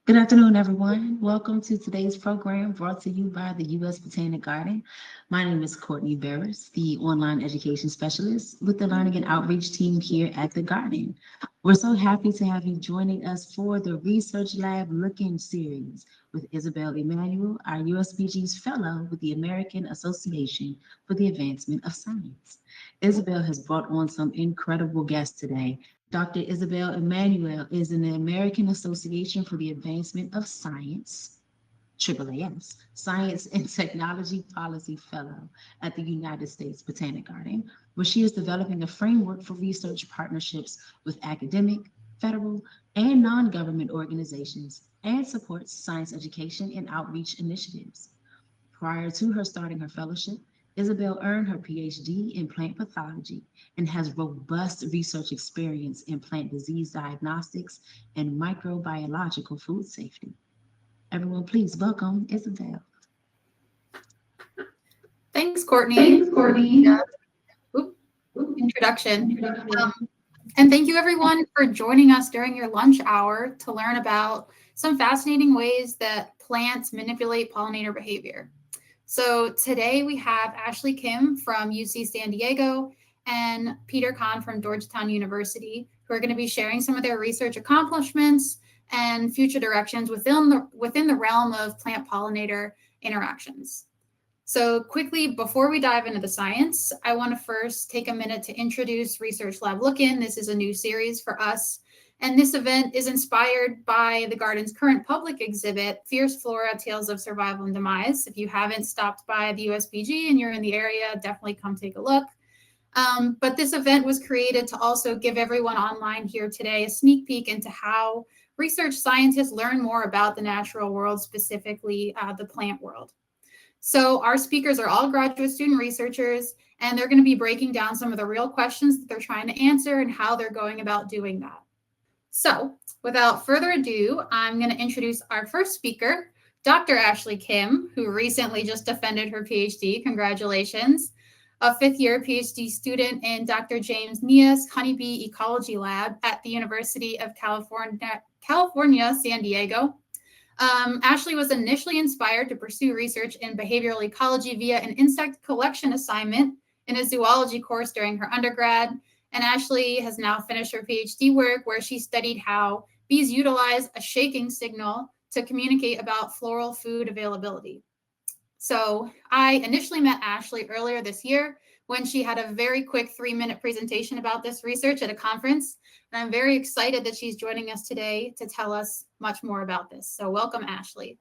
Good afternoon, everyone. Welcome to today's program brought to you by the U.S. Botanic Garden. My name is Courtney Barris, the online education specialist with the Learning and Outreach team here at the Garden. We're so happy to have you joining us for the Research Lab Look-In series with Isabel Emanuel, our USBG's fellow with the American Association for the Advancement of Science. Isabel has brought on some incredible guests today. Dr. Isabel Emanuel is in the American Association for the Advancement of Science, AAAS, Science and Technology Policy Fellow at the United States Botanic Garden, where she is developing a framework for research partnerships with academic, federal, and non-government organizations and supports science education and outreach initiatives. Prior to her starting her fellowship, Isabel earned her PhD in plant pathology and has robust research experience in plant disease diagnostics and microbiological food safety. Everyone, please welcome Isabel. Thanks, Courtney. Introduction. And thank you, everyone, for joining us during your lunch hour to learn about some fascinating ways that plants manipulate pollinator behavior. So today we have Ashley Kim from UC San Diego and Peter Kann from Georgetown University, who are going to be sharing some of their research accomplishments and future directions within the realm of plant-pollinator interactions. So quickly, before we dive into the science, I want to first take a minute to introduce Research Lab Look-In. This is a new series for us. And this event is inspired by the Garden's current public exhibit, Fierce Flora, Tales of Survival and Demise. If you haven't stopped by the USBG and you're in the area, definitely come take a look. But this event was created to also give everyone online here today a sneak peek into how research scientists learn more about the natural world, specifically the plant world. So our speakers are all graduate student researchers, and they're going to be breaking down some of the real questions that they're trying to answer and how they're going about doing that. So without further ado, I'm going to introduce our first speaker, Dr. Ashley Kim, who recently just defended her PhD. Congratulations. A fifth-year PhD student in Dr. James Nia's Honeybee Ecology Lab at the University of California, San Diego. Ashley was initially inspired to pursue research in behavioral ecology via an insect collection assignment in a zoology course during her undergrad. And Ashley has now finished her PhD work where she studied how bees utilize a shaking signal to communicate about floral food availability. So I initially met Ashley earlier this year when she had a very quick 3-minute presentation about this research at a conference. And I'm very excited that she's joining us today to tell us much more about this. So welcome, Ashley.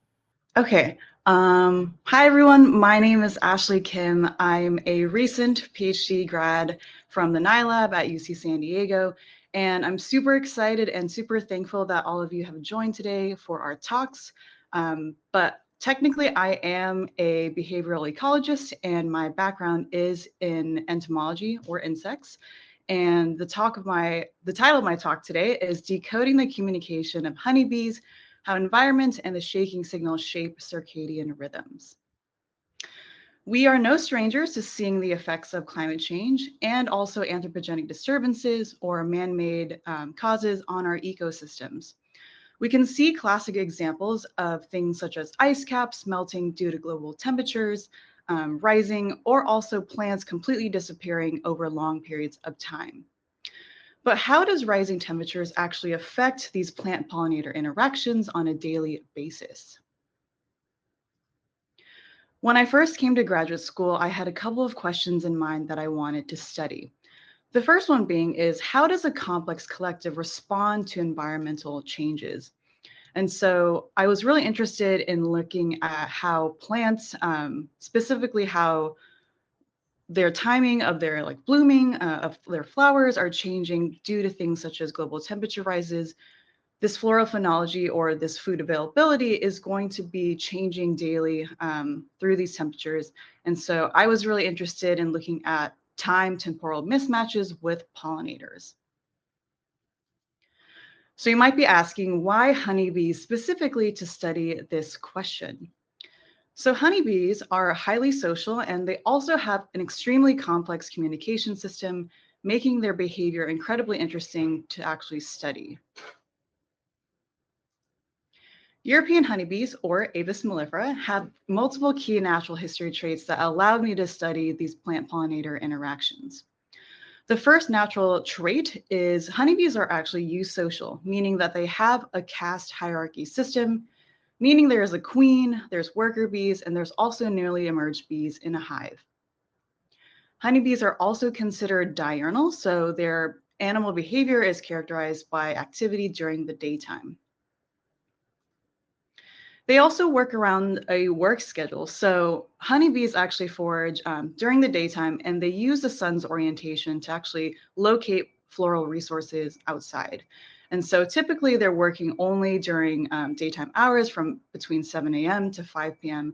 Okay. Hi, everyone. My name is Ashley Kim. I'm a recent PhD grad from the Nye Lab at UC San Diego, and I'm super excited and super thankful that all of you have joined today for our talks. But technically, I am a behavioral ecologist, and my background is in entomology or insects. And the title of my talk today is Decoding the Communication of Honeybees, How Environment and the Shaking Signal Shape Circadian Rhythms. We are no strangers to seeing the effects of climate change and also anthropogenic disturbances or man-made causes on our ecosystems. We can see classic examples of things such as ice caps melting due to global temperatures rising, or also plants completely disappearing over long periods of time. But how does rising temperatures actually affect these plant-pollinator interactions on a daily basis? When I first came to graduate school, I had a couple of questions in mind that I wanted to study. The first one being is, how does a complex collective respond to environmental changes? And so I was really interested in looking at how plants, specifically how their timing of their blooming of their flowers are changing due to things such as global temperature rises. This floral phenology, or this food availability, is going to be changing daily through these temperatures. And so I was really interested in looking at time temporal mismatches with pollinators. So you might be asking, why honeybees specifically to study this question? So honeybees are highly social, and they also have an extremely complex communication system, making their behavior incredibly interesting to actually study. European honeybees, or Avis mellifera, have multiple key natural history traits that allowed me to study these plant-pollinator interactions. The first natural trait is honeybees are actually eusocial, meaning that they have a caste hierarchy system, meaning there is a queen, there's worker bees, and there's also newly emerged bees in a hive. Honeybees are also considered diurnal, so their animal behavior is characterized by activity during the daytime. They also work around a work schedule. So honeybees actually forage during the daytime, and they use the sun's orientation to actually locate floral resources outside. And so typically they're working only during daytime hours from between 7 a.m. to 5 p.m.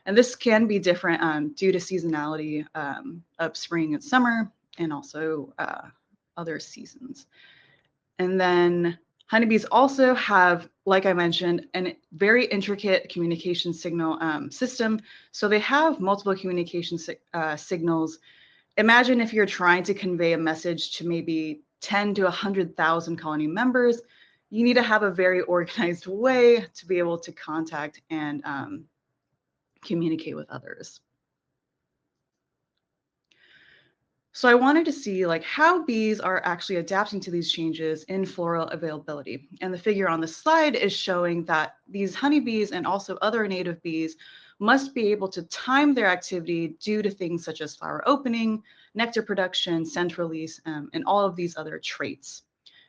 And this can be different due to seasonality of spring and summer, and also other seasons. And then honeybees also have, like I mentioned, a very intricate communication signal system. So they have multiple communication signals. Imagine if you're trying to convey a message to maybe 10 to 100,000 colony members, you need to have a very organized way to be able to contact and communicate with others. So I wanted to see how bees are actually adapting to these changes in floral availability. And the figure on the slide is showing that these honeybees and also other native bees must be able to time their activity due to things such as flower opening, nectar production, scent release, and all of these other traits.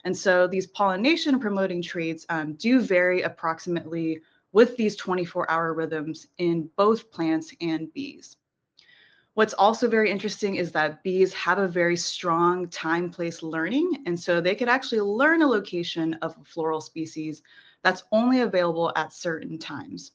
And so these pollination promoting traits do vary approximately with these 24-hour rhythms in both plants and bees. What's also very interesting is that bees have a very strong time-place learning, and so they could actually learn a location of a floral species that's only available at certain times.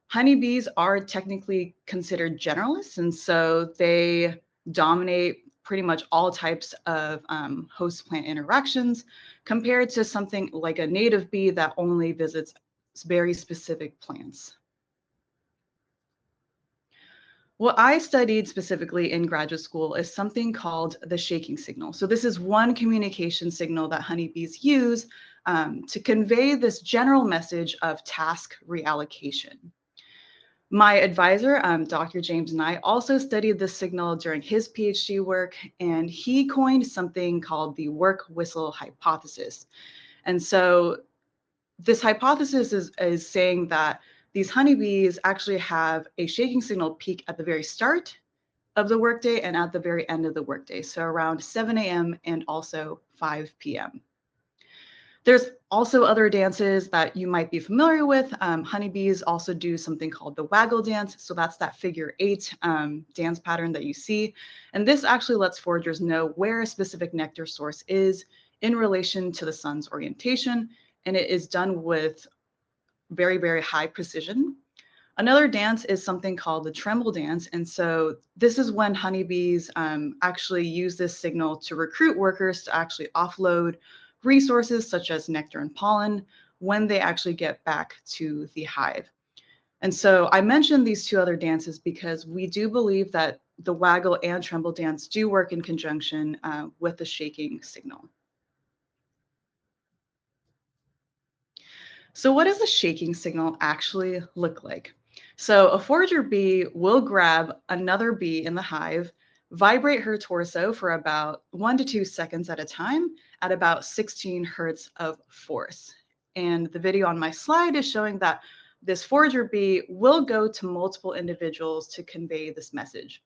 Honeybees are technically considered generalists, and so they dominate pretty much all types of host-plant interactions compared to something like a native bee that only visits very specific plants. What I studied specifically in graduate school is something called the shaking signal. So this is one communication signal that honeybees use to convey this general message of task reallocation. My advisor, Dr. James, and I also studied this signal during his PhD work, and he coined something called the work whistle hypothesis. And so this hypothesis is saying that these honeybees actually have a shaking signal peak at the very start of the workday and at the very end of the workday, so around 7 a.m. and also 5 p.m. There's also other dances that you might be familiar with. Honeybees also do something called the waggle dance. So that's that figure 8 dance pattern that you see. And this actually lets foragers know where a specific nectar source is in relation to the sun's orientation. And it is done with very, very high precision. Another dance is something called the tremble dance. And so this is when honeybees actually use this signal to recruit workers to actually offload resources such as nectar and pollen when they actually get back to the hive. And so I mentioned these two other dances because we do believe that the waggle and tremble dance do work in conjunction with the shaking signal. So what does the shaking signal actually look like? So a forager bee will grab another bee in the hive, vibrate her torso for about 1 to 2 seconds at a time at about 16 hertz of force. And the video on my slide is showing that this forager bee will go to multiple individuals to convey this message.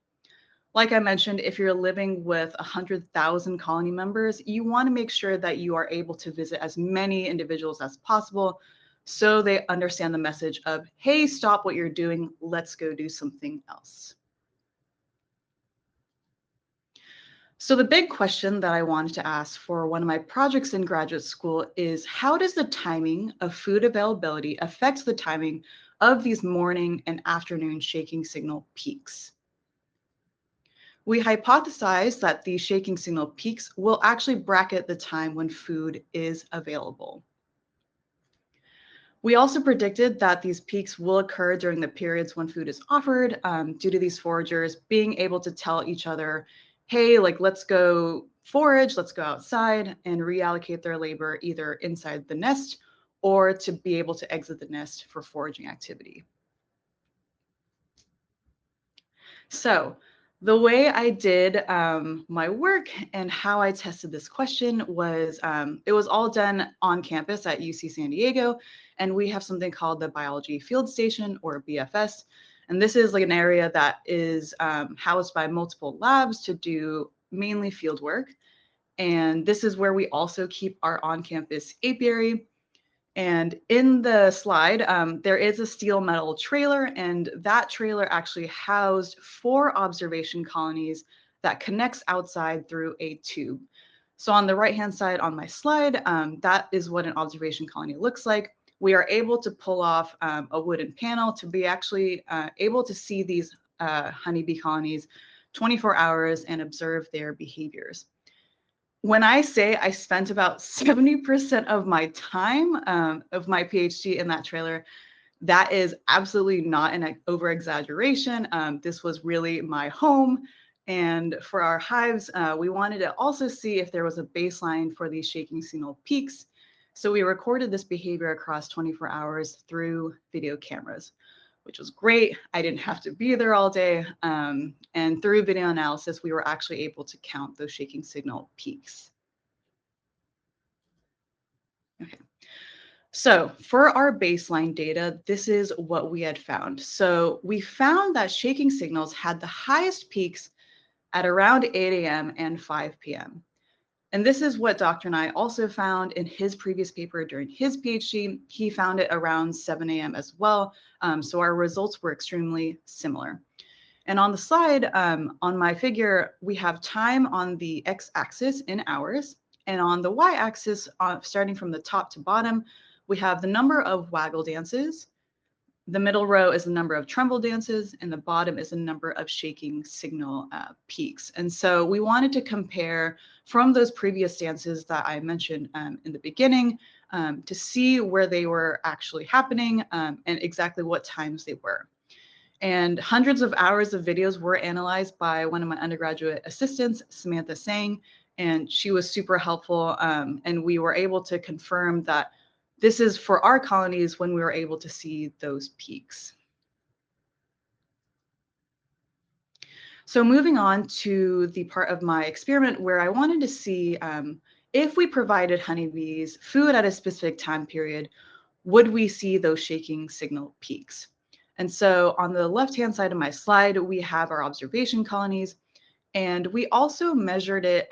Like I mentioned, if you're living with 100,000 colony members, you want to make sure that you are able to visit as many individuals as possible so they understand the message of, hey, stop what you're doing, let's go do something else. So the big question that I wanted to ask for one of my projects in graduate school is, how does the timing of food availability affect the timing of these morning and afternoon shaking signal peaks? We hypothesized that these shaking signal peaks will actually bracket the time when food is available. We also predicted that these peaks will occur during the periods when food is offered due to these foragers being able to tell each other, hey, let's go forage, let's go outside and reallocate their labor either inside the nest or to be able to exit the nest for foraging activity. So the way I did my work and how I tested this question was, it was all done on campus at UC San Diego, and we have something called the Biology Field Station, or BFS. And this is like an area that is housed by multiple labs to do mainly field work. And this is where we also keep our on-campus apiary. And in the slide, there is a steel metal trailer, and that trailer actually housed 4 observation colonies that connects outside through a tube. So on the right-hand side on my slide, that is what an observation colony looks like. We are able to pull off a wooden panel to be actually able to see these honeybee colonies 24 hours and observe their behaviors. When I say I spent about 70% of my time of my PhD in that trailer, that is absolutely not an over-exaggeration. This was really my home. And for our hives, we wanted to also see if there was a baseline for these shaking signal peaks. So we recorded this behavior across 24 hours through video cameras, which was great. I didn't have to be there all day. And through video analysis, we were actually able to count those shaking signal peaks. Okay. So for our baseline data, this is what we had found. So we found that shaking signals had the highest peaks at around 8 a.m. and 5 p.m. And this is what Dr. Nye also found in his previous paper during his PhD. He found it around 7 a.m. as well. So our results were extremely similar. And on the slide, on my figure, we have time on the x-axis in hours. And on the y-axis, starting from the top to bottom, we have the number of waggle dances. The middle row is the number of tremble dances, and the bottom is the number of shaking signal peaks. And so we wanted to compare from those previous dances that I mentioned in the beginning to see where they were actually happening and exactly what times they were. And hundreds of hours of videos were analyzed by one of my undergraduate assistants, Samantha Sang, and she was super helpful. And we were able to confirm that this is for our colonies when we were able to see those peaks. So moving on to the part of my experiment where I wanted to see if we provided honeybees food at a specific time period, would we see those shaking signal peaks? And so on the left-hand side of my slide, we have our observation colonies, and we also measured it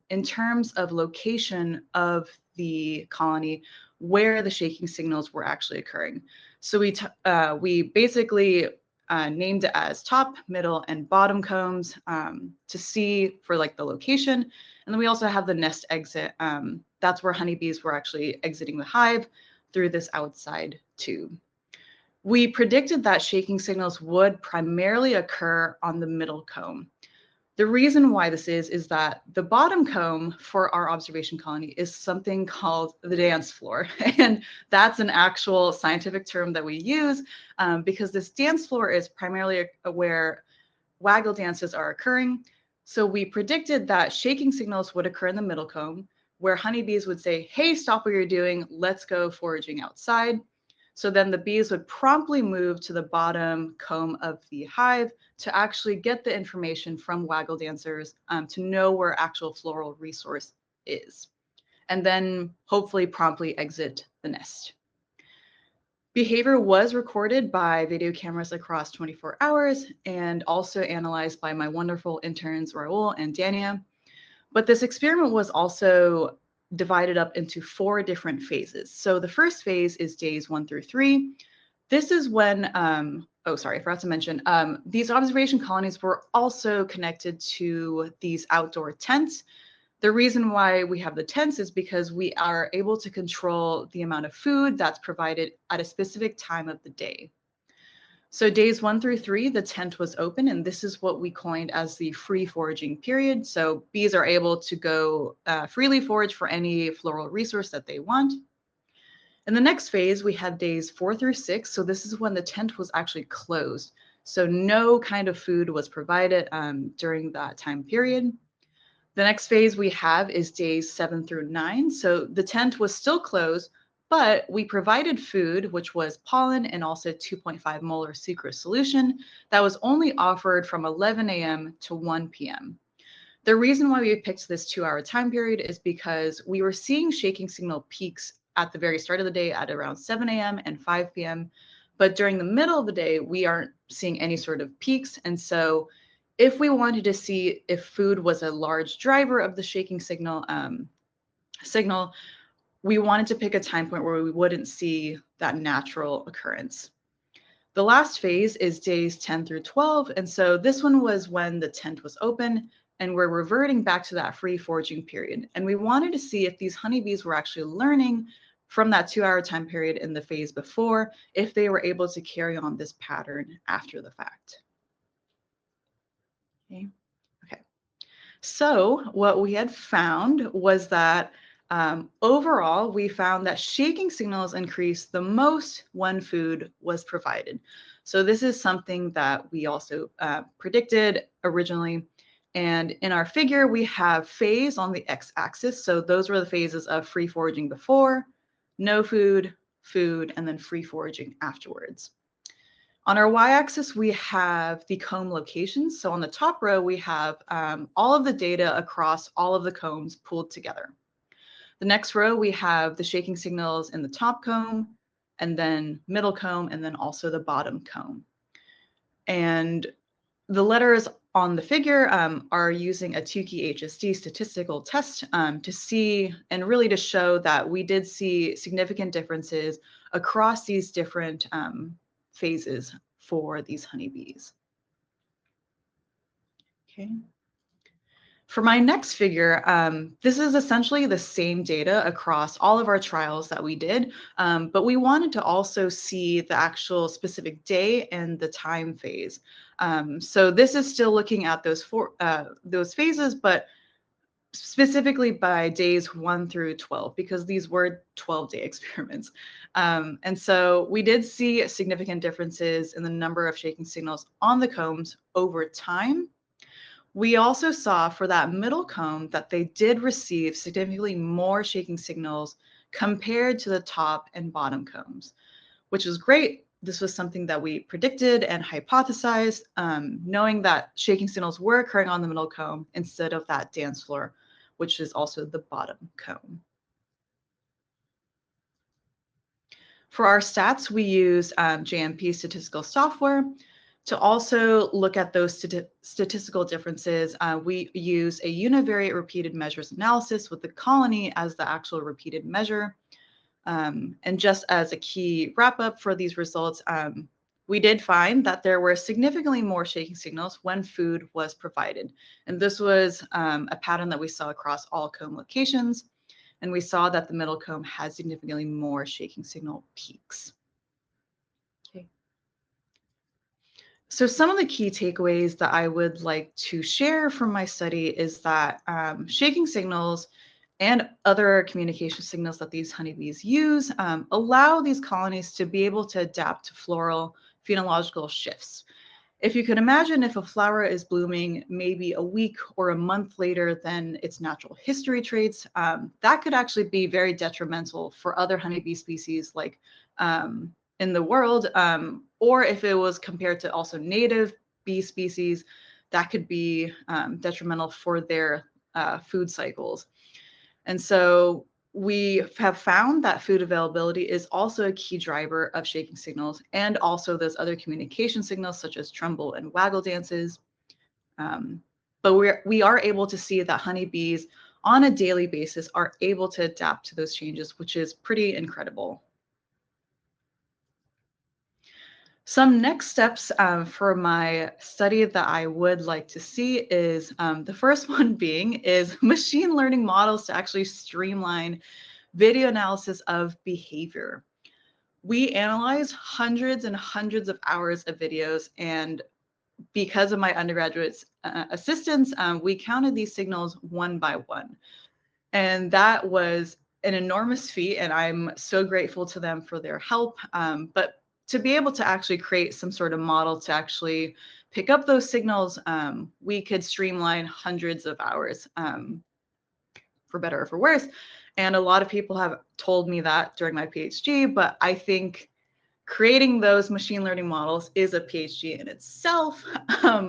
in terms of location of the colony where the shaking signals were actually occurring. So we basically named it as top, middle, and bottom combs to see for like the location. And then we also have the nest exit. That's where honeybees were actually exiting the hive through this outside tube. We predicted that shaking signals would primarily occur on the middle comb. The reason why this is that the bottom comb for our observation colony is something called the dance floor. And that's an actual scientific term that we use because this dance floor is primarily where waggle dances are occurring. So we predicted that shaking signals would occur in the middle comb, where honeybees would say, hey, stop what you're doing, let's go foraging outside. So then the bees would promptly move to the bottom comb of the hive to actually get the information from waggle dancers to know where actual floral resource is, and then hopefully promptly exit the nest. Behavior was recorded by video cameras across 24 hours and also analyzed by my wonderful interns, Raul and Dania. But this experiment was also divided up into 4 different phases. So the first phase is days 1 through 3. This is when, oh, sorry, I forgot to mention, these observation colonies were also connected to these outdoor tents. The reason why we have the tents is because we are able to control the amount of food that's provided at a specific time of the day. So days 1 through 3, the tent was open, and this is what we coined as the free foraging period. So bees are able to go freely forage for any floral resource that they want. In the next phase, we had days 4 through 6. So this is when the tent was actually closed. So no kind of food was provided during that time period. The next phase we have is days 7 through 9. So the tent was still closed, But we provided food, which was pollen and also 2.5 molar sucrose solution that was only offered from 11 a.m. to 1 p.m. The reason why we picked this 2-hour time period is because we were seeing shaking signal peaks at the very start of the day at around 7 a.m. and 5 p.m. But during the middle of the day, we aren't seeing any sort of peaks. And so if we wanted to see if food was a large driver of the shaking signal, we wanted to pick a time point where we wouldn't see that natural occurrence. The last phase is days 10 through 12. And so this one was when the tent was open and we're reverting back to that free foraging period. And we wanted to see if these honeybees were actually learning from that 2-hour time period in the phase before, if they were able to carry on this pattern after the fact. Okay. So what we had found was that overall, we found that shaking signals increased the most when food was provided. So this is something that we also predicted originally. And in our figure, we have phase on the x-axis. So those were the phases of free foraging before, no food, food, and then free foraging afterwards. On our y-axis, we have the comb locations. So on the top row, we have all of the data across all of the combs pooled together. The next row, we have the shaking signals in the top comb, and then middle comb, and then also the bottom comb. And the letters on the figure are using a Tukey HSD statistical test to see and really to show that we did see significant differences across these different phases for these honeybees. Okay. For my next figure, this is essentially the same data across all of our trials that we did, but we wanted to also see the actual specific day and the time phase. So this is still looking at those phases, but specifically by days 1 through 12, because these were 12-day experiments. And so we did see significant differences in the number of shaking signals on the combs over time. We also saw for that middle comb that they did receive significantly more shaking signals compared to the top and bottom combs, which is great. This was something that we predicted and hypothesized, knowing that shaking signals were occurring on the middle comb instead of that dance floor, which is also the bottom comb. For our stats, we use JMP statistical software. To also look at those statistical differences, we use a univariate repeated measures analysis with the colony as the actual repeated measure. And just as a key wrap up for these results, we did find that there were significantly more shaking signals when food was provided. And this was a pattern that we saw across all comb locations. And we saw that the middle comb had significantly more shaking signal peaks. Okay. So some of the key takeaways that I would like to share from my study is that shaking signals and other communication signals that these honeybees use allow these colonies to be able to adapt to floral phenological shifts. If you can imagine, if a flower is blooming maybe a week or a month later than its natural history traits, that could actually be very detrimental for other honeybee species like in the world, or if it was compared to also native bee species, that could be detrimental for their food cycles. And so we have found that food availability is also a key driver of shaking signals and also those other communication signals such as tremble and waggle dances. But we are able to see that honeybees on a daily basis are able to adapt to those changes, which is pretty incredible. Some next steps for my study that I would like to see is the first one being is machine learning models to actually streamline video analysis of behavior. We analyze hundreds and hundreds of hours of videos, and because of my undergraduate assistants, we counted these signals one by one. And that was an enormous feat, and I'm so grateful to them for their help. But to be able to actually create some sort of model to actually pick up those signals, we could streamline hundreds of hours for better or for worse. And a lot of people have told me that during my PhD, but I think creating those machine learning models is a PhD in itself.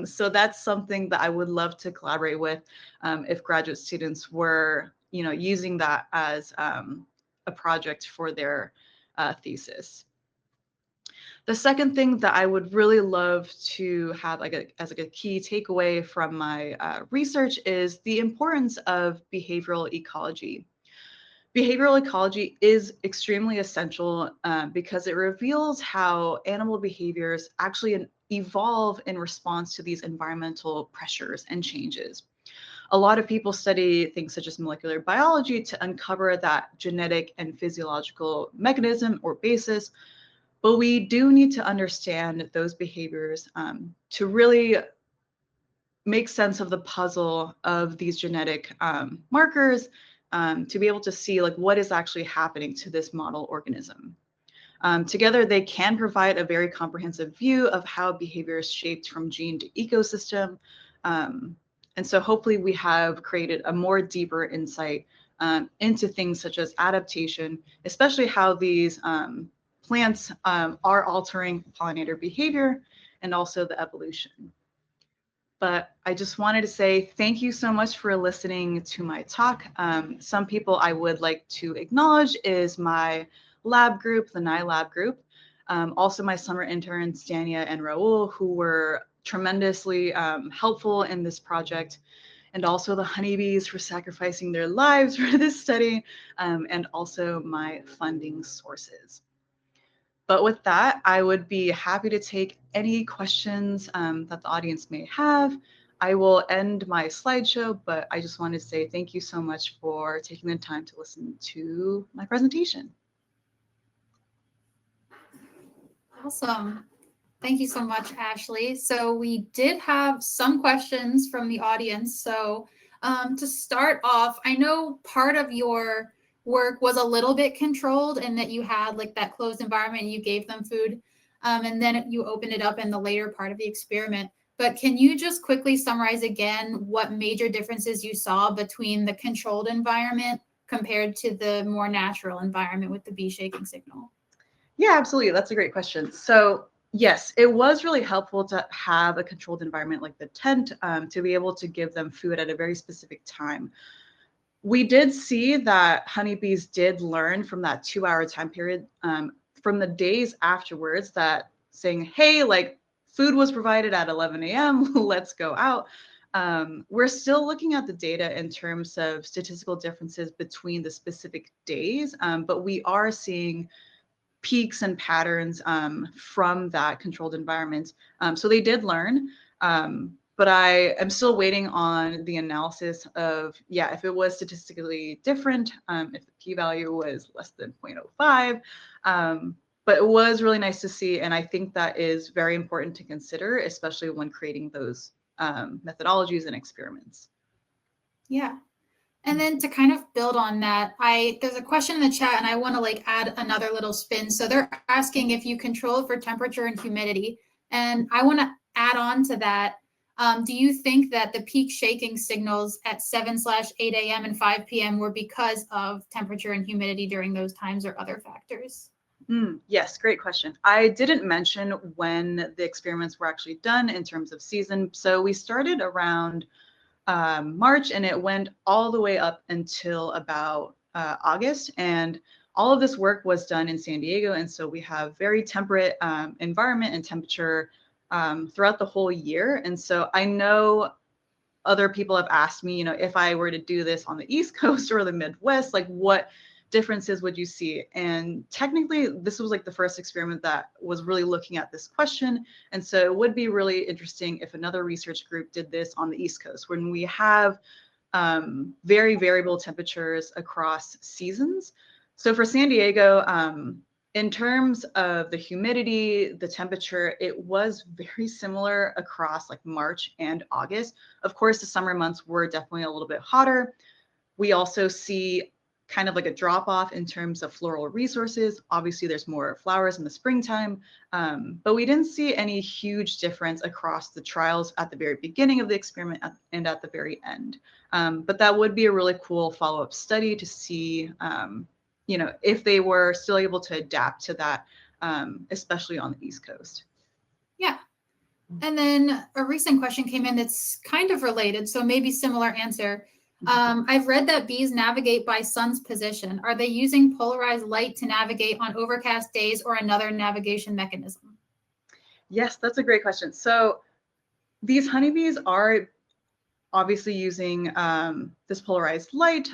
So that's something that I would love to collaborate with if graduate students were, using that as a project for their thesis. The second thing that I would really love to have as a key takeaway from my research is the importance of behavioral ecology. Behavioral ecology is extremely essential because it reveals how animal behaviors actually evolve in response to these environmental pressures and changes. A lot of people study things such as molecular biology to uncover that genetic and physiological mechanism or basis, but we do need to understand those behaviors to really make sense of the puzzle of these genetic markers, to be able to see like what is actually happening to this model organism. Together, they can provide a very comprehensive view of how behavior is shaped from gene to ecosystem. And so hopefully we have created a more deeper insight into things such as adaptation, especially how these plants are altering pollinator behavior and also the evolution. But I just wanted to say thank you so much for listening to my talk. Some people I would like to acknowledge is my lab group, the NI lab group. Also my summer interns, Dania and Raul, who were tremendously helpful in this project. And also the honeybees for sacrificing their lives for this study, and also my funding sources. But with that, I would be happy to take any questions that the audience may have. I will end my slideshow, but I just wanted to say thank you so much for taking the time to listen to my presentation. Awesome. Thank you so much, Ashley. So we did have some questions from the audience. So to start off, I know part of your work was a little bit controlled in that you had like that closed environment and you gave them food, and then you opened it up in the later part of the experiment. But can you just quickly summarize again what major differences you saw between the controlled environment compared to the more natural environment with the bee shaking signal? Yeah, absolutely. That's a great question. So yes, it was really helpful to have a controlled environment like the tent, to be able to give them food at a very specific time. We did see that honeybees did learn from that 2-hour time period, from the days afterwards, that saying, hey, like food was provided at 11 a.m., let's go out. We're still looking at the data in terms of statistical differences between the specific days, but we are seeing peaks and patterns from that controlled environment. So they did learn, but I am still waiting on the analysis of, if it was statistically different, if the p-value was less than 0.05. But it was really nice to see, and I think that is very important to consider, especially when creating those methodologies and experiments. Yeah. And then to kind of build on that, there's a question in the chat and I want to like add another little spin. So they're asking if you control for temperature and humidity. And I want to add on to that. Do you think that the peak shaking signals at 7/8 a.m. and 5 p.m. were because of temperature and humidity during those times or other factors? Yes, great question. I didn't mention when the experiments were actually done in terms of season. So we started around March, and it went all the way up until about August. And all of this work was done in San Diego. And so we have very temperate environment and temperature throughout the whole year. And so I know other people have asked me, if I were to do this on the East Coast or the Midwest, like what differences would you see? And technically, this was like the first experiment that was really looking at this question. And so it would be really interesting if another research group did this on the East Coast, when we have very variable temperatures across seasons. So for San Diego, in terms of the humidity, the temperature, it was very similar across like March and August. Of course, the summer months were definitely a little bit hotter. We also see kind of like a drop off in terms of floral resources. Obviously, there's more flowers in the springtime, but we didn't see any huge difference across the trials at the very beginning of the experiment and at the very end. But that would be a really cool follow-up study to see, you know, if they were still able to adapt to that, especially on the East Coast. Yeah. And then a recent question came in that's kind of related, so maybe similar answer. I've read that bees navigate by sun's position. Are they using polarized light to navigate on overcast days or another navigation mechanism? Yes, that's a great question. So these honeybees are obviously using this polarized light,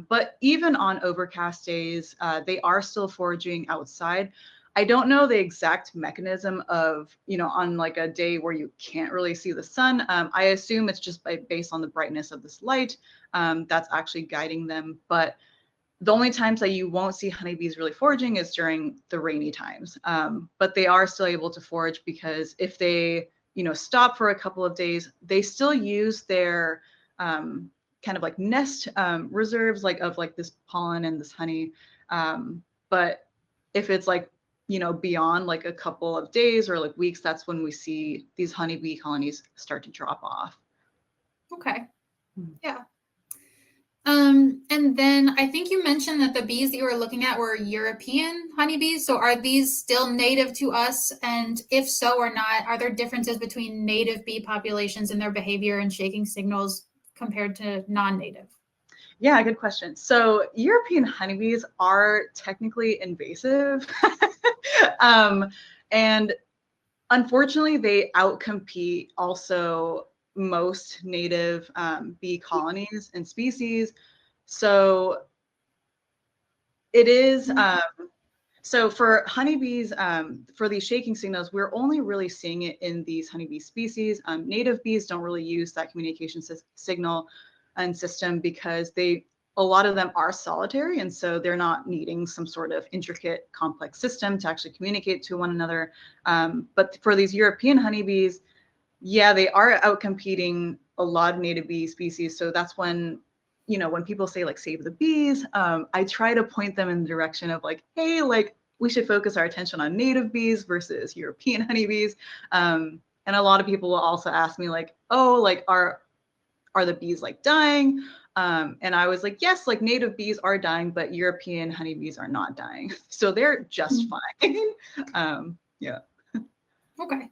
but even on overcast days, they are still foraging outside. I don't know the exact mechanism of, you know, on like a day where you can't really see the sun. I assume it's just based on the brightness of this light that's actually guiding them. But the only times that you won't see honeybees really foraging is during the rainy times. But they are still able to forage because if they, you know, stop for a couple of days, they still use their kind of like nest reserves, like of like this pollen and this honey. But if it's like, you know, beyond like a couple of days or like weeks, that's when we see these honeybee colonies start to drop off. Okay. Yeah. And then I think you mentioned that the bees that you were looking at were European honeybees. So are these still native to us? And if so or not, are there differences between native bee populations in their behavior and shaking signals compared to non-native? Yeah, good question. So European honeybees are technically invasive. And unfortunately, they outcompete also most native bee colonies and species. So it is, so for honeybees, for these shaking signals, we're only really seeing it in these honeybee species. Native bees don't really use that communication signal and system because a lot of them are solitary, and so they're not needing some sort of intricate, complex system to actually communicate to one another. But for these European honeybees, yeah, they are outcompeting a lot of native bee species. So that's when, you know, when people say like save the bees, I try to point them in the direction of like, hey, like we should focus our attention on native bees versus European honeybees. And a lot of people will also ask me like, oh, like are the bees like dying? And I was like, yes, like native bees are dying, but European honeybees are not dying. So they're just fine. Yeah. Okay.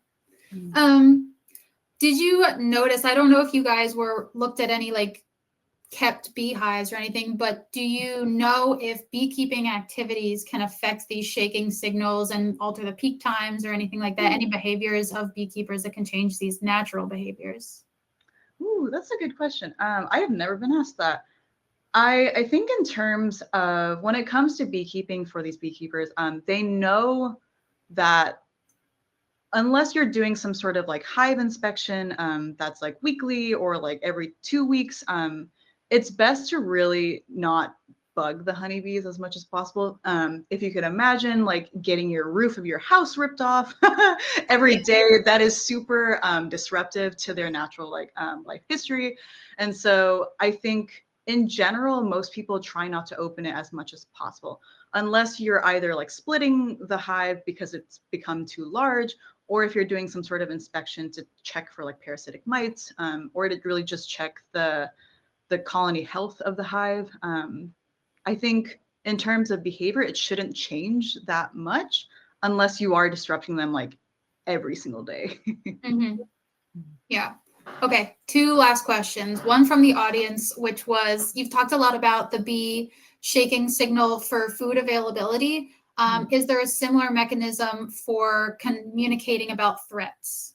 Did you notice, I don't know if you guys looked at any like kept beehives or anything, but do you know if beekeeping activities can affect these shaking signals and alter the peak times or anything like that? Any behaviors of beekeepers that can change these natural behaviors? Ooh, that's a good question. I have never been asked that. I think in terms of when it comes to beekeeping for these beekeepers, they know that unless you're doing some sort of like hive inspection that's like weekly or like every 2 weeks, it's best to really not bug the honeybees as much as possible. If you could imagine like getting your roof of your house ripped off every day, that is super disruptive to their natural like life history. And so I think in general, most people try not to open it as much as possible, unless you're either like splitting the hive because it's become too large, or if you're doing some sort of inspection to check for like parasitic mites, or to really just check the colony health of the hive. I think in terms of behavior, it shouldn't change that much unless you are disrupting them like every single day. Yeah. Okay. 2 last questions. One from the audience, which was, you've talked a lot about the bee shaking signal for food availability. Is there a similar mechanism for communicating about threats?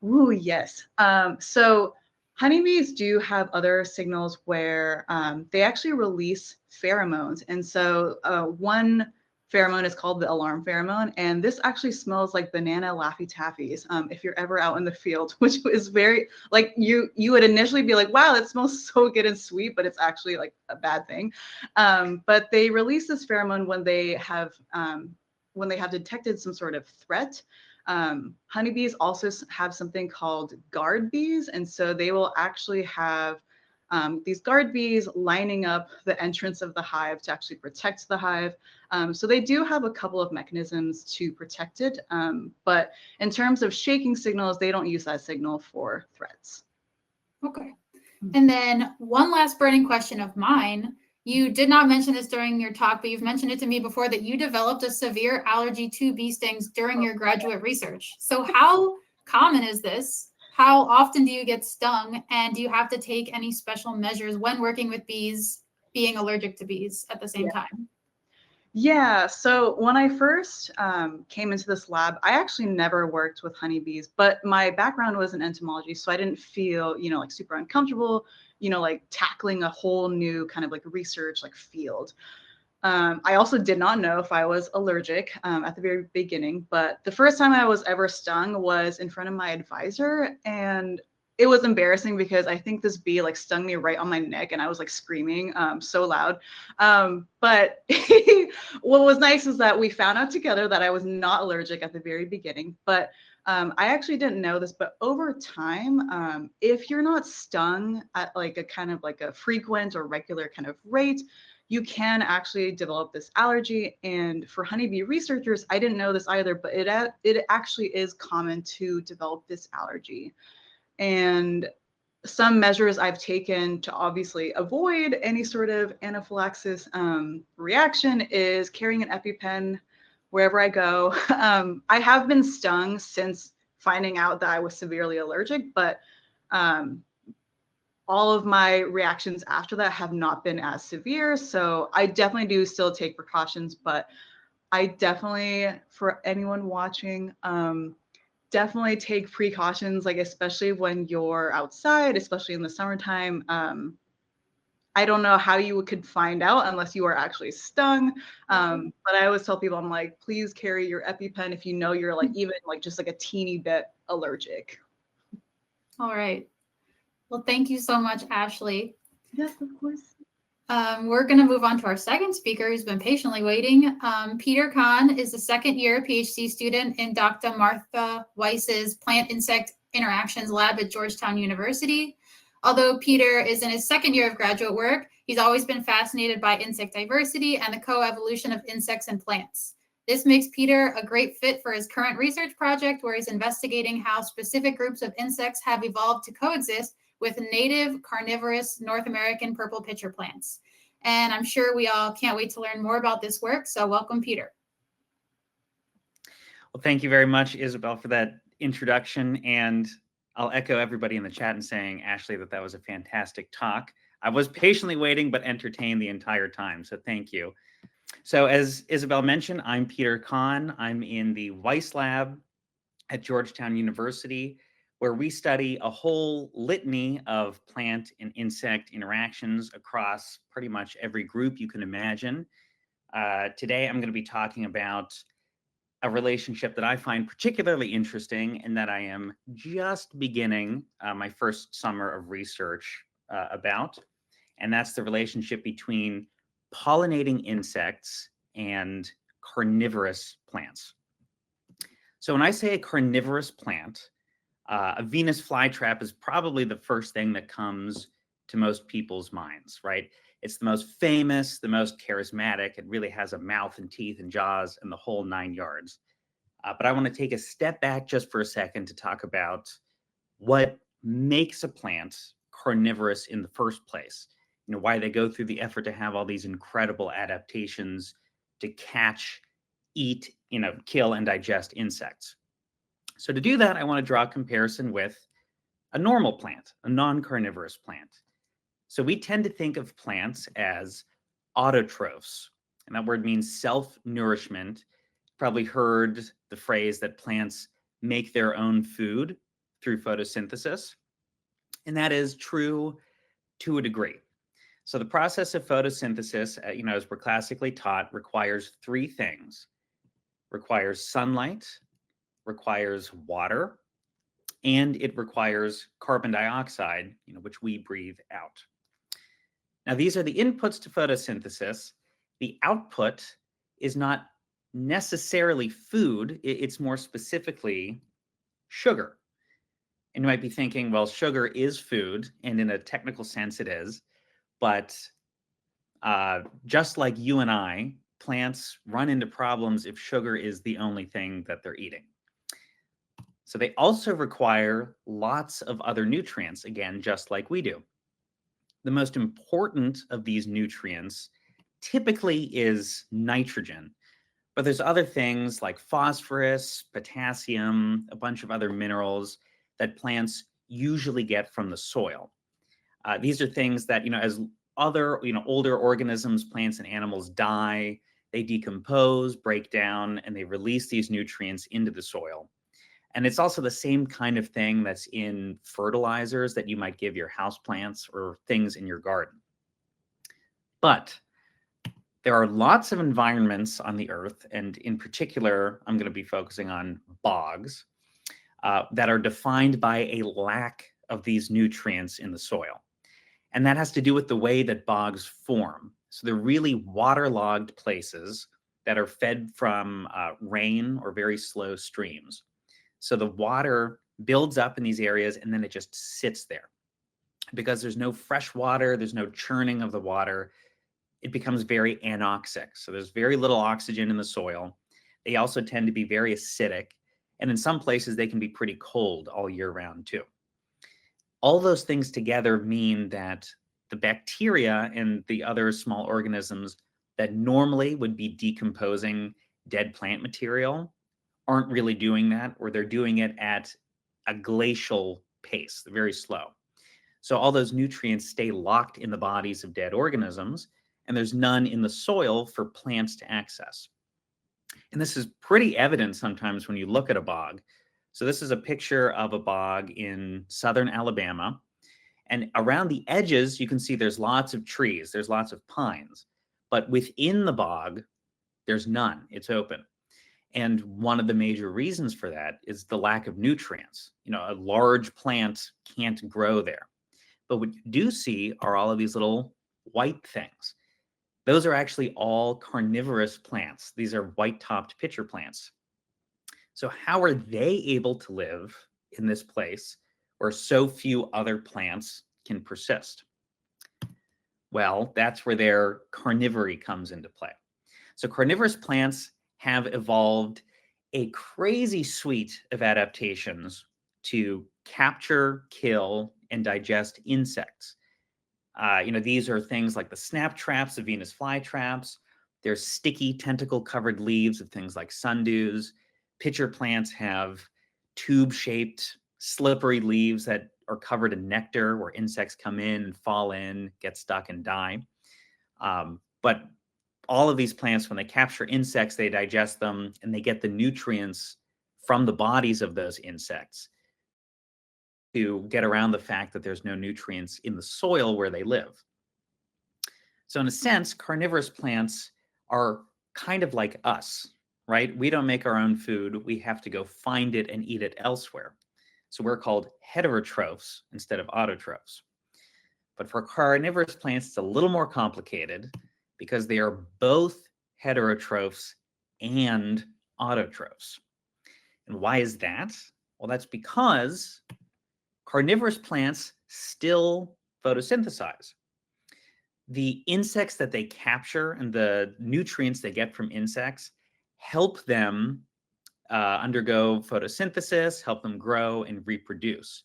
Ooh, yes. So honeybees do have other signals where they actually release pheromones. And so one pheromone is called the alarm pheromone. And this actually smells like banana Laffy Taffies if you're ever out in the field, which is very, like you would initially be like, wow, it smells so good and sweet, but it's actually like a bad thing. But they release this pheromone when they have detected some sort of threat. Honeybees also have something called guard bees, and so they will actually have these guard bees lining up the entrance of the hive to actually protect the hive. So they do have a couple of mechanisms to protect it, but in terms of shaking signals, they don't use that signal for threats. Okay. And then one last burning question of mine. You did not mention this during your talk, but you've mentioned it to me before that you developed a severe allergy to bee stings during your graduate research. So how common is this? How often do you get stung? And do you have to take any special measures when working with bees, being allergic to bees at the same time? Yeah, so when I first came into this lab, I actually never worked with honeybees, but my background was in entomology, so I didn't feel, like super uncomfortable, like tackling a whole new kind of like research like field. I also did not know if I was allergic at the very beginning, but the first time I was ever stung was in front of my advisor, and it was embarrassing because I think this bee like stung me right on my neck, and I was like screaming so loud. But what was nice is that we found out together that I was not allergic at the very beginning, but I actually didn't know this, but over time, if you're not stung at like a kind of like a frequent or regular kind of rate, you can actually develop this allergy. And for honeybee researchers, I didn't know this either, but it actually is common to develop this allergy. And some measures I've taken to obviously avoid any sort of anaphylaxis reaction is carrying an EpiPen wherever I go. I have been stung since finding out that I was severely allergic, but all of my reactions after that have not been as severe. So I definitely do still take precautions, but I definitely, for anyone watching, definitely take precautions, like especially when you're outside, especially in the summertime. I don't know how you could find out unless you are actually stung. But I always tell people, I'm like, please carry your EpiPen if you know you're like even like just like a teeny bit allergic. All right. Well, thank you so much, Ashley. Yes, of course. We're going to move on to our second speaker who's been patiently waiting. Peter Kann is a second-year PhD student in Dr. Martha Weiss's Plant Insect Interactions Lab at Georgetown University. Although Peter is in his second year of graduate work, he's always been fascinated by insect diversity and the coevolution of insects and plants. This makes Peter a great fit for his current research project, where he's investigating how specific groups of insects have evolved to coexist with native carnivorous North American purple pitcher plants. And I'm sure we all can't wait to learn more about this work. So welcome, Peter. Well, thank you very much, Isabel, for that introduction. And I'll echo everybody in the chat in saying, Ashley, that was a fantastic talk. I was patiently waiting, but entertained the entire time. So thank you. So as Isabel mentioned, I'm Peter Kann. I'm in the Weiss Lab at Georgetown University, where we study a whole litany of plant and insect interactions across pretty much every group you can imagine. Today, I'm going to be talking about a relationship that I find particularly interesting and that I am just beginning my first summer of research about, and that's the relationship between pollinating insects and carnivorous plants. So when I say a carnivorous plant, a Venus flytrap is probably the first thing that comes to most people's minds, right? It's the most famous, the most charismatic. It really has a mouth and teeth and jaws and the whole 9 yards. But I want to take a step back just for a second to talk about what makes a plant carnivorous in the first place. Why they go through the effort to have all these incredible adaptations to catch, eat, kill and digest insects. So to do that, I want to draw a comparison with a normal plant, a non-carnivorous plant. So we tend to think of plants as autotrophs, and that word means self-nourishment. Probably heard the phrase that plants make their own food through photosynthesis, and that is true to a degree. So the process of photosynthesis, as we're classically taught, requires three things. Requires sunlight, requires water, and it requires carbon dioxide, which we breathe out. Now, these are the inputs to photosynthesis. The output is not necessarily food, it's more specifically sugar. And you might be thinking, well, sugar is food, and in a technical sense it is, but just like you and I, plants run into problems if sugar is the only thing that they're eating. So they also require lots of other nutrients, again, just like we do. The most important of these nutrients typically is nitrogen, but there's other things like phosphorus, potassium, a bunch of other minerals that plants usually get from the soil. These are things that, as other, older organisms, plants and animals die, they decompose, break down, and they release these nutrients into the soil. And it's also the same kind of thing that's in fertilizers that you might give your houseplants or things in your garden. But there are lots of environments on the earth, and in particular, I'm going to be focusing on bogs, that are defined by a lack of these nutrients in the soil. And that has to do with the way that bogs form. So they're really waterlogged places that are fed from rain or very slow streams. So the water builds up in these areas and then it just sits there. Because there's no fresh water, there's no churning of the water, it becomes very anoxic. So there's very little oxygen in the soil. They also tend to be very acidic. And in some places, they can be pretty cold all year round too. All those things together mean that the bacteria and the other small organisms that normally would be decomposing dead plant material aren't really doing that, or they're doing it at a glacial pace, very slow. So all those nutrients stay locked in the bodies of dead organisms, and there's none in the soil for plants to access. And this is pretty evident sometimes when you look at a bog. So this is a picture of a bog in southern Alabama. And around the edges, you can see there's lots of trees, there's lots of pines. But within the bog, there's none. It's open. And one of the major reasons for that is the lack of nutrients. A large plant can't grow there. But what you do see are all of these little white things. Those are actually all carnivorous plants. These are white-topped pitcher plants. So how are they able to live in this place where so few other plants can persist? Well, that's where their carnivory comes into play. So carnivorous plants have evolved a crazy suite of adaptations to capture, kill, and digest insects. These are things like the snap traps, the Venus flytraps. There's sticky tentacle-covered leaves of things like sundews. Pitcher plants have tube-shaped, slippery leaves that are covered in nectar, where insects come in and fall in, get stuck, and die. But all of these plants, when they capture insects, they digest them, and they get the nutrients from the bodies of those insects to get around the fact that there's no nutrients in the soil where they live. So in a sense, carnivorous plants are kind of like us, right? We don't make our own food. We have to go find it and eat it elsewhere. So we're called heterotrophs instead of autotrophs. But for carnivorous plants, it's a little more complicated because they are both heterotrophs and autotrophs. And why is that? Well, that's because carnivorous plants still photosynthesize. The insects that they capture and the nutrients they get from insects help them undergo photosynthesis, help them grow and reproduce.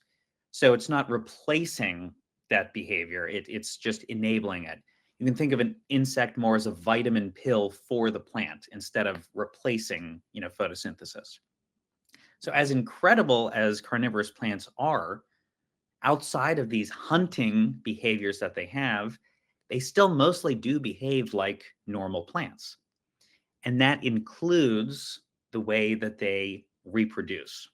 So it's not replacing that behavior, it's just enabling it. You can think of an insect more as a vitamin pill for the plant instead of replacing, photosynthesis. So as incredible as carnivorous plants are, outside of these hunting behaviors that they have, they still mostly do behave like normal plants. And that includes the way that they reproduce.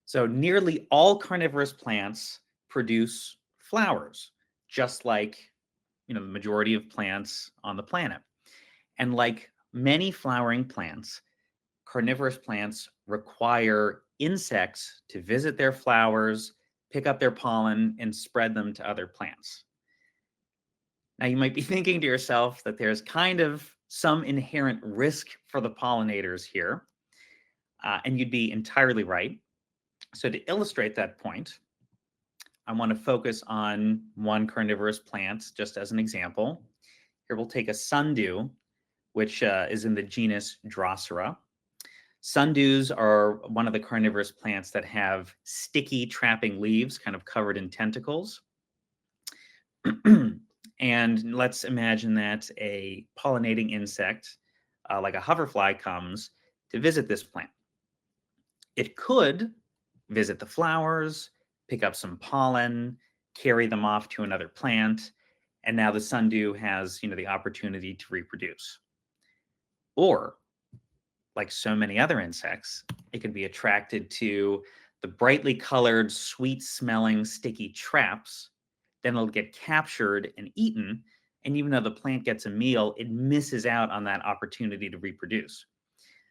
So nearly all carnivorous plants produce flowers, just like the majority of plants on the planet. And like many flowering plants, carnivorous plants require insects to visit their flowers, pick up their pollen, and spread them to other plants. Now, you might be thinking to yourself that there's kind of some inherent risk for the pollinators here, and you'd be entirely right. So to illustrate that point, I want to focus on one carnivorous plant just as an example. Here we'll take a sundew, which is in the genus Drosera. Sundews are one of the carnivorous plants that have sticky trapping leaves kind of covered in tentacles. And let's imagine that a pollinating insect, like a hoverfly, comes to visit this plant. It could visit the flowers, pick up some pollen, carry them off to another plant, and now the sundew has, the opportunity to reproduce. Or, like so many other insects, it could be attracted to the brightly colored, sweet-smelling, sticky traps. Then it'll get captured and eaten, and even though the plant gets a meal, it misses out on that opportunity to reproduce.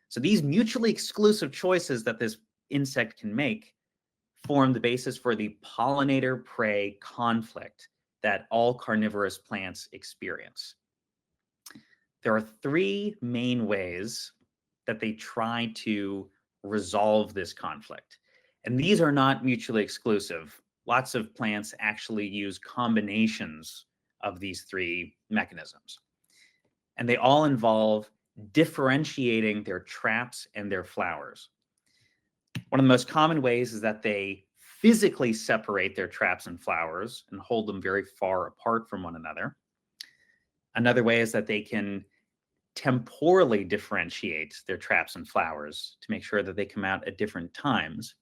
So these mutually exclusive choices that this insect can make form the basis for the pollinator-prey conflict that all carnivorous plants experience. There are three main ways that they try to resolve this conflict. And these are not mutually exclusive. Lots of plants actually use combinations of these three mechanisms. And they all involve differentiating their traps and their flowers. One of the most common ways is that they physically separate their traps and flowers and hold them very far apart from one another. Another way is that they can temporally differentiate their traps and flowers to make sure that they come out at different times.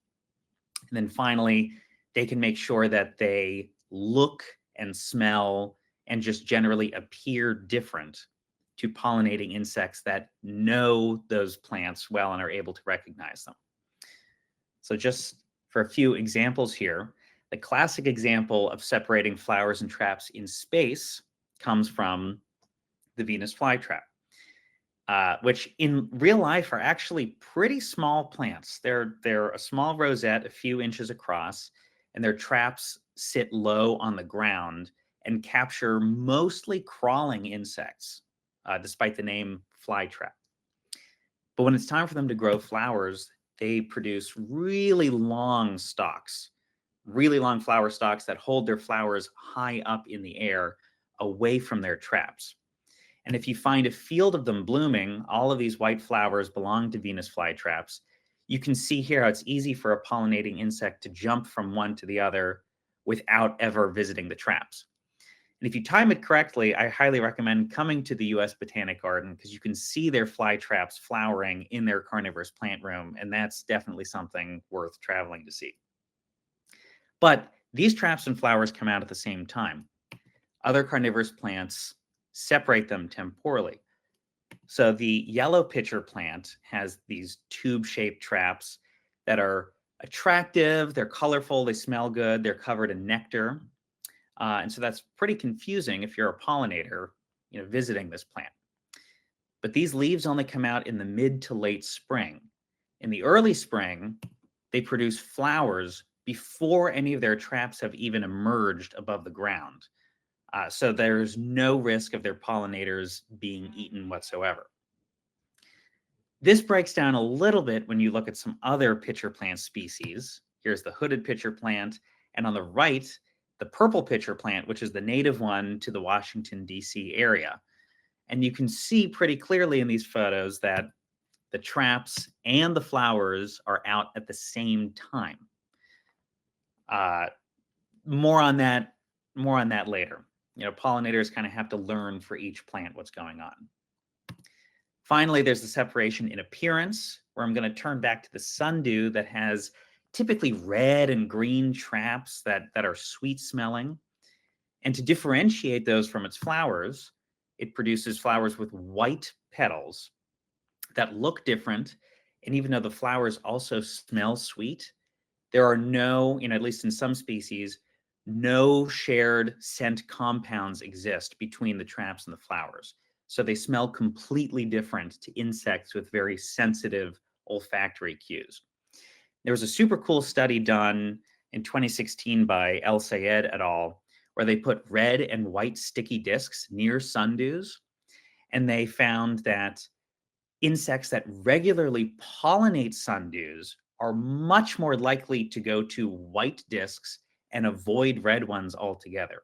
And then finally, they can make sure that they look and smell and just generally appear different to pollinating insects that know those plants well and are able to recognize them. So just for a few examples here, the classic example of separating flowers and traps in space comes from the Venus flytrap, which in real life are actually pretty small plants. They're a small rosette, a few inches across, and their traps sit low on the ground and capture mostly crawling insects, despite the name flytrap. But when it's time for them to grow flowers, they produce really long stalks, really long flower stalks that hold their flowers high up in the air away from their traps. And if you find a field of them blooming, all of these white flowers belong to Venus flytraps. You can see here how it's easy for a pollinating insect to jump from one to the other without ever visiting the traps. And if you time it correctly, I highly recommend coming to the US Botanic Garden because you can see their flytraps flowering in their carnivorous plant room, and that's definitely something worth traveling to see. But these traps and flowers come out at the same time. Other carnivorous plants separate them temporally. So the yellow pitcher plant has these tube-shaped traps that are attractive, they're colorful, they smell good, they're covered in nectar. And so that's pretty confusing if you're a pollinator, visiting this plant. But these leaves only come out in the mid to late spring. In the early spring, they produce flowers before any of their traps have even emerged above the ground. So there's no risk of their pollinators being eaten whatsoever. This breaks down a little bit when you look at some other pitcher plant species. Here's the hooded pitcher plant, and on the right, the purple pitcher plant, which is the native one to the Washington, D.C. area. And you can see pretty clearly in these photos that the traps and the flowers are out at the same time. More on that later. Pollinators kind of have to learn for each plant what's going on. Finally, there's the separation in appearance, where I'm going to turn back to the sundew that has typically red and green traps that are sweet smelling. And to differentiate those from its flowers, it produces flowers with white petals that look different. And even though the flowers also smell sweet, there are no, at least in some species, no shared scent compounds exist between the traps and the flowers. So they smell completely different to insects with very sensitive olfactory cues. There was a super cool study done in 2016 by El Sayed et al., where they put red and white sticky discs near sundews, and they found that insects that regularly pollinate sundews are much more likely to go to white discs and avoid red ones altogether.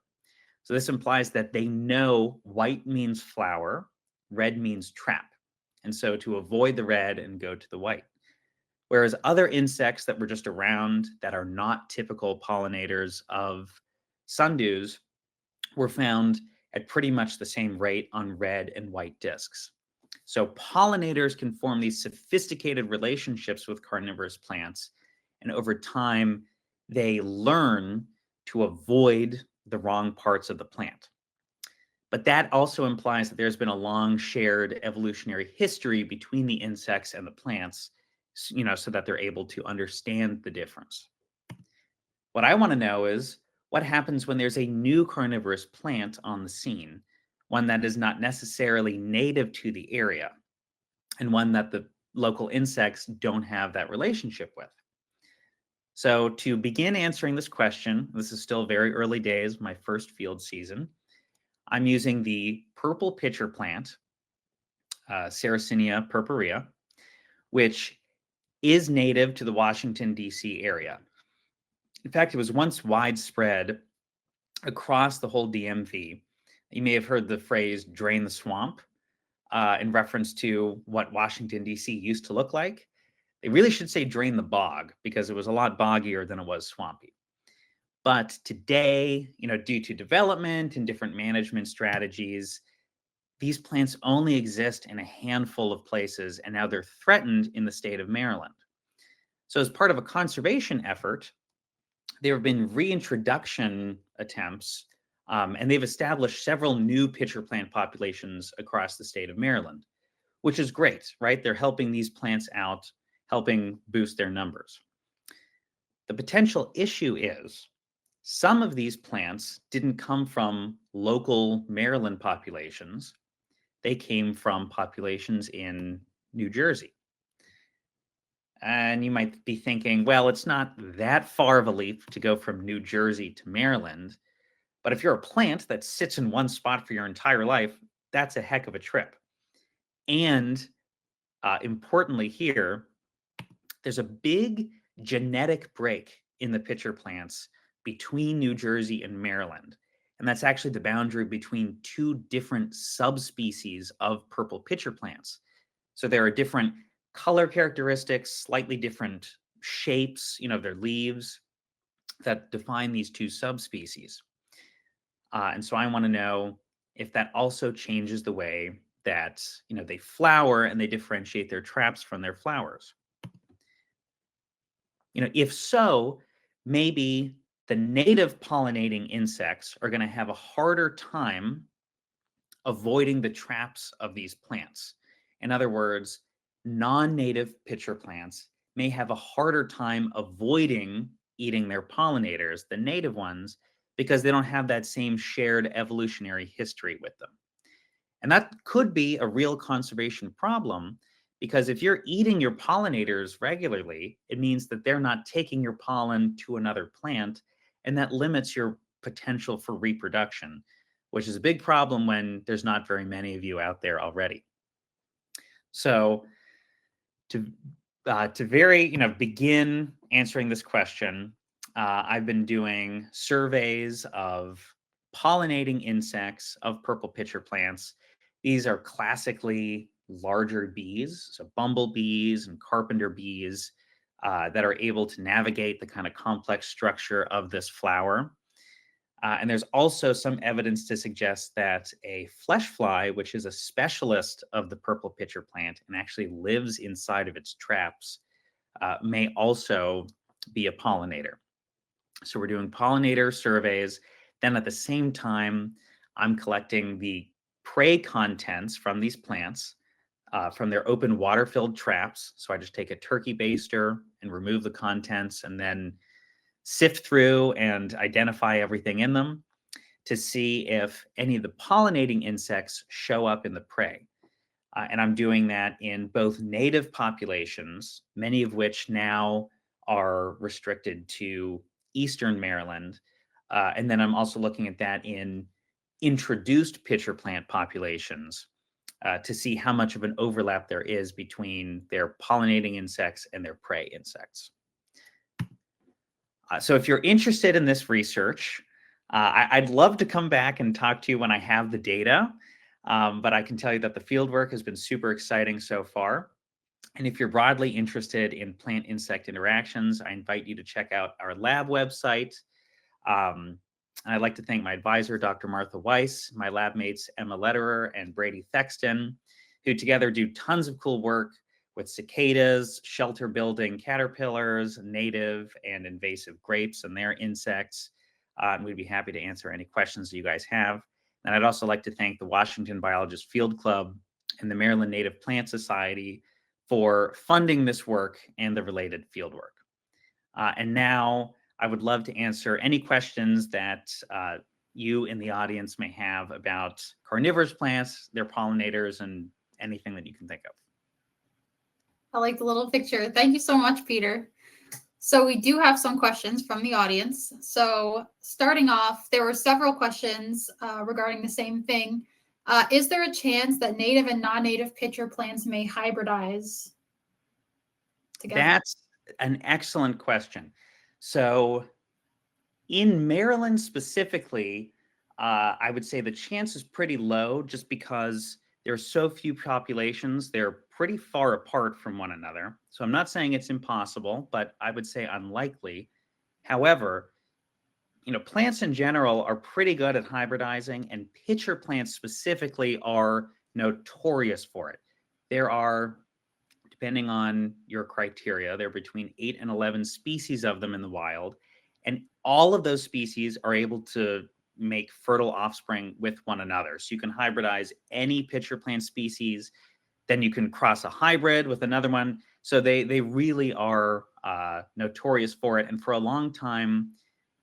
So this implies that they know white means flower, red means trap. And so to avoid the red and go to the white. Whereas other insects that were just around that are not typical pollinators of sundews were found at pretty much the same rate on red and white discs. So pollinators can form these sophisticated relationships with carnivorous plants, and over time, they learn to avoid the wrong parts of the plant. But that also implies that there's been a long shared evolutionary history between the insects and the plants, so that they're able to understand the difference. What I want to know is what happens when there's a new carnivorous plant on the scene, one that is not necessarily native to the area, and one that the local insects don't have that relationship with. So to begin answering this question, this is still very early days, my first field season, I'm using the purple pitcher plant, Sarracenia purpurea, which is native to the Washington, D.C. area. In fact, it was once widespread across the whole DMV. You may have heard the phrase drain the swamp in reference to what Washington, D.C. used to look like. They really should say drain the bog because it was a lot boggier than it was swampy. But today, due to development and different management strategies, these plants only exist in a handful of places, and now they're threatened in the state of Maryland. So as part of a conservation effort, there have been reintroduction attempts, and they've established several new pitcher plant populations across the state of Maryland, which is great, right? They're helping these plants out, helping boost their numbers. The potential issue is some of these plants didn't come from local Maryland populations. They came from populations in New Jersey. And you might be thinking, well, it's not that far of a leap to go from New Jersey to Maryland. But if you're a plant that sits in one spot for your entire life, that's a heck of a trip. And importantly here, there's a big genetic break in the pitcher plants between New Jersey and Maryland. And that's actually the boundary between two different subspecies of purple pitcher plants. So there are different color characteristics, slightly different shapes, their leaves that define these two subspecies. And so I want to know if that also changes the way that, they flower and they differentiate their traps from their flowers. If so, maybe the native pollinating insects are going to have a harder time avoiding the traps of these plants. In other words, non-native pitcher plants may have a harder time avoiding eating their pollinators than native ones because they don't have that same shared evolutionary history with them. And that could be a real conservation problem because if you're eating your pollinators regularly, it means that they're not taking your pollen to another plant, and that limits your potential for reproduction, which is a big problem when there's not very many of you out there already. So to begin answering this question, I've been doing surveys of pollinating insects of purple pitcher plants. These are classically larger bees, so bumblebees and carpenter bees that are able to navigate the kind of complex structure of this flower. And there's also some evidence to suggest that a flesh fly, which is a specialist of the purple pitcher plant and actually lives inside of its traps, may also be a pollinator. So we're doing pollinator surveys. Then at the same time, I'm collecting the prey contents from these plants, from their open water-filled traps. So I just take a turkey baster and remove the contents and then sift through and identify everything in them to see if any of the pollinating insects show up in the prey. And I'm doing that in both native populations, many of which now are restricted to Eastern Maryland. And then I'm also looking at that in introduced pitcher plant populations to see how much of an overlap there is between their pollinating insects and their prey insects. So if you're interested in this research, I'd love to come back and talk to you when I have the data, but I can tell you that the fieldwork has been super exciting so far. And if you're broadly interested in plant-insect interactions, I invite you to check out our lab website. I'd like to thank my advisor, Dr. Martha Weiss, my lab mates, Emma Lederer and Brady Thexton, who together do tons of cool work with cicadas, shelter building caterpillars, native and invasive grapes and their insects. And we'd be happy to answer any questions that you guys have. And I'd also like to thank the Washington Biologist Field Club and the Maryland Native Plant Society for funding this work and the related fieldwork. And now I would love to answer any questions that you in the audience may have about carnivorous plants, their pollinators, and anything that you can think of. I like the little picture. Thank you so much, Peter. So we do have some questions from the audience. So starting off, there were several questions regarding the same thing. Is there a chance that native and non-native pitcher plants may hybridize together? That's an excellent question. So in Maryland specifically, I would say the chance is pretty low just because there are so few populations. They're pretty far apart from one another. So I'm not saying it's impossible, but I would say unlikely. However, plants in general are pretty good at hybridizing, and pitcher plants specifically are notorious for it. There are, depending on your criteria, there are between 8 and 11 species of them in the wild. And all of those species are able to make fertile offspring with one another. So you can hybridize any pitcher plant species, then you can cross a hybrid with another one. So they really are notorious for it. And for a long time,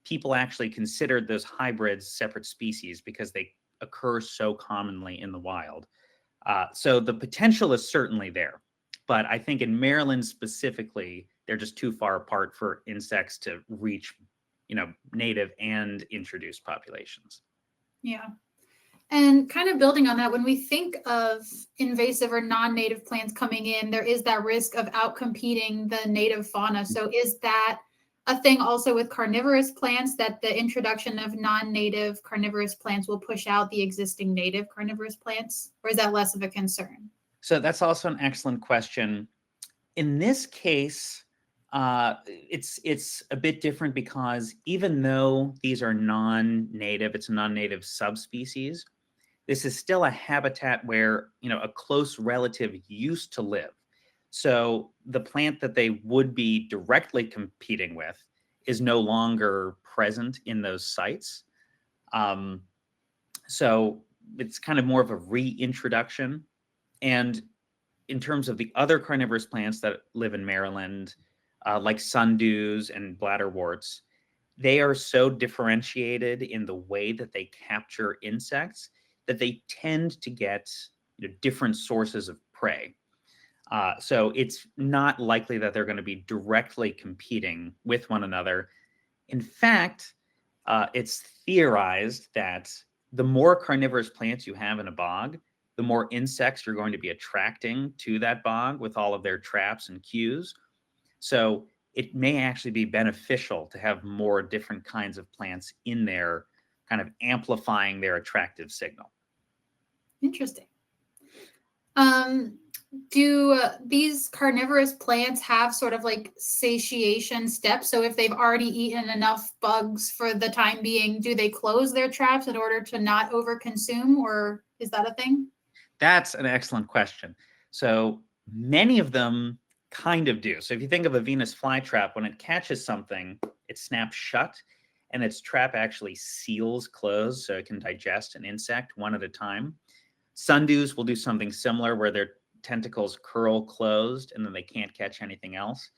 people actually considered those hybrids separate species because they occur so commonly in the wild. So the potential is certainly there. But I think in Maryland specifically, they're just too far apart for insects to reach, native and introduced populations. Yeah. And kind of building on that, when we think of invasive or non-native plants coming in, there is that risk of outcompeting the native fauna. So is that a thing also with carnivorous plants, that the introduction of non-native carnivorous plants will push out the existing native carnivorous plants? Or is that less of a concern? So that's also an excellent question. In this case, it's a bit different because even though these are non-native, it's a non-native subspecies, this is still a habitat where, a close relative used to live. So the plant that they would be directly competing with is no longer present in those sites. So it's kind of more of a reintroduction. And in terms of the other carnivorous plants that live in Maryland, like sundews and bladderworts, they are so differentiated in the way that they capture insects that they tend to get different sources of prey. So it's not likely that they're going to be directly competing with one another. In fact, it's theorized that the more carnivorous plants you have in a bog, the more insects you're going to be attracting to that bog with all of their traps and cues. So it may actually be beneficial to have more different kinds of plants in there, kind of amplifying their attractive signal. Interesting. Do these carnivorous plants have sort of like satiation steps? So if they've already eaten enough bugs for the time being, do they close their traps in order to not overconsume, or is that a thing? That's an excellent question. So many of them kind of do. So if you think of a Venus flytrap, when it catches something, it snaps shut and its trap actually seals closed so it can digest an insect one at a time. Sundews will do something similar where their tentacles curl closed and then they can't catch anything else.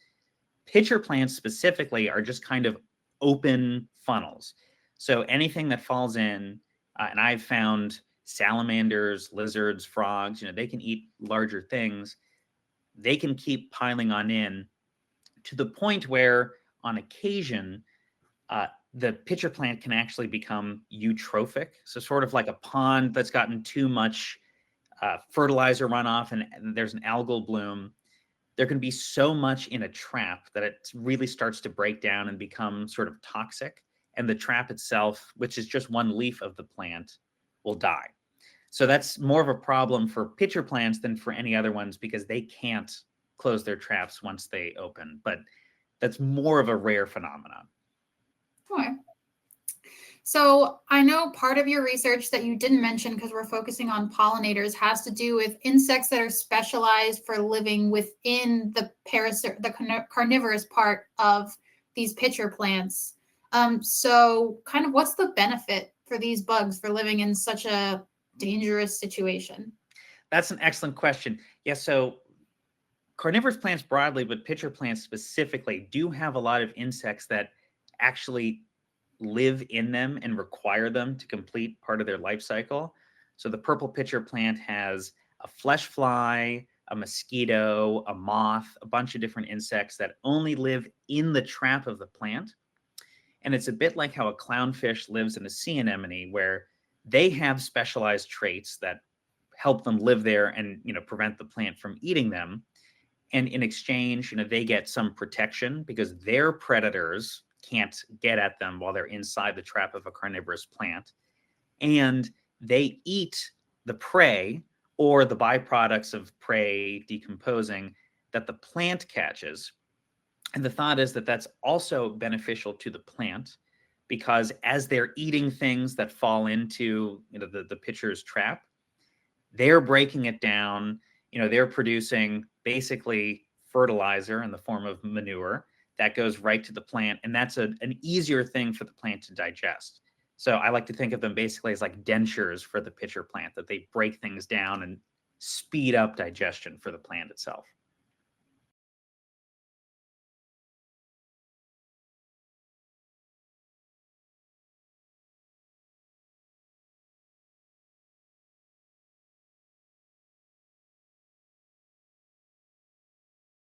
Pitcher plants specifically are just kind of open funnels. So anything that falls in, and I've found salamanders, lizards, frogs, they can eat larger things. They can keep piling on in to the point where on occasion, the pitcher plant can actually become eutrophic. So sort of like a pond that's gotten too much fertilizer runoff and there's an algal bloom, there can be so much in a trap that it really starts to break down and become sort of toxic. And the trap itself, which is just one leaf of the plant, will die. So that's more of a problem for pitcher plants than for any other ones because they can't close their traps once they open. But that's more of a rare phenomenon. Okay. So I know part of your research that you didn't mention because we're focusing on pollinators has to do with insects that are specialized for living within the carnivorous part of these pitcher plants. So kind of what's the benefit for these bugs for living in such a dangerous situation? That's an excellent question. Yeah, so carnivorous plants broadly, but pitcher plants specifically, do have a lot of insects that actually live in them and require them to complete part of their life cycle. So the purple pitcher plant has a flesh fly, a mosquito, a moth, a bunch of different insects that only live in the trap of the plant. And it's a bit like how a clownfish lives in a sea anemone, where they have specialized traits that help them live there and, prevent the plant from eating them. And in exchange, they get some protection because their predators can't get at them while they're inside the trap of a carnivorous plant. And they eat the prey or the byproducts of prey decomposing that the plant catches. And the thought is that that's also beneficial to the plant because as they're eating things that fall into the pitcher's trap, they're breaking it down. They're producing basically fertilizer in the form of manure that goes right to the plant. And that's an easier thing for the plant to digest. So I like to think of them basically as like dentures for the pitcher plant, that they break things down and speed up digestion for the plant itself.